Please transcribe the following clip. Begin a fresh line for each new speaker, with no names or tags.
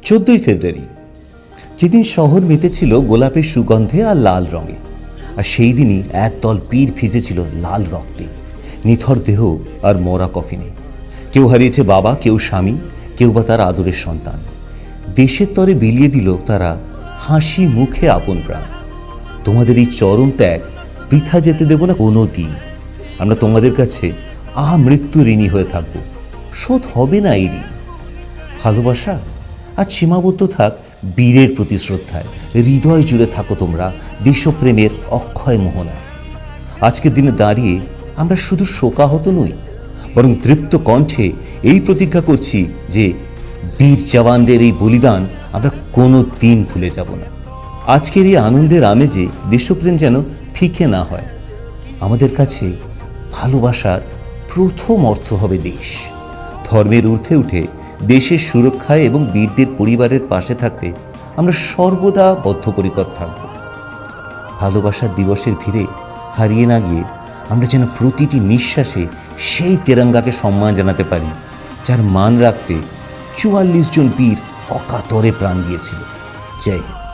14 ফেব্রুয়ারি, যেদিন শহর মেতেছিল গোলাপের সুগন্ধে আর লাল রঙে, আর সেই দিনই একদল বীর ভিজেছিল লাল রক্তে, নিথর দেহ আর মরা কফিনে। কেউ হারিয়েছে বাবা, কেউ স্বামী, কেউ বা তার আদরের সন্তান। দেশের তরে বিলিয়ে দিল তারা হাসি মুখে আপন প্রাণ। তোমাদের এই চরম ত্যাগ বৃথা যেতে দেব না কোনো দিন। আমরা তোমাদের কাছে মৃত্যু ঋণী হয়ে থাকব, শোধ হবে না এই ঋণ। ভালোবাসা আর সীমাবদ্ধ থাক বীরের প্রতি শ্রদ্ধায়। হৃদয় জুড়ে থাকো তোমরা দেশপ্রেমের অক্ষয় মোহনায়। আজকের দিনে দাঁড়িয়ে আমরা শুধু শোকাহত নই, বরং তৃপ্ত কণ্ঠে এই প্রতিজ্ঞা করছি যে বীর জওয়ানদের এই বলিদান আমরা কোনো দিন ভুলে যাব না। আজকের এই আনন্দের আমেজে দেশপ্রেম যেন ফিকে না হয়। আমাদের কাছে ভালোবাসার প্রথম অর্থ হবে দেশ। ধর্মের ঊর্ধ্বে উঠে দেশের সুরক্ষায় এবং বীরদের পরিবারের পাশে থাকতে আমরা সর্বদা বদ্ধপরিকর থাকব। ভালোবাসার দিবসের ভিড়ে হারিয়ে না গিয়ে আমরা যেন প্রতিটি নিঃশ্বাসে সেই তেরঙ্গাকে সম্মান জানাতে পারি, যার মান রাখতে 44 জন বীর অকাতরে প্রাণ দিয়েছিল। জয় হিন্দ।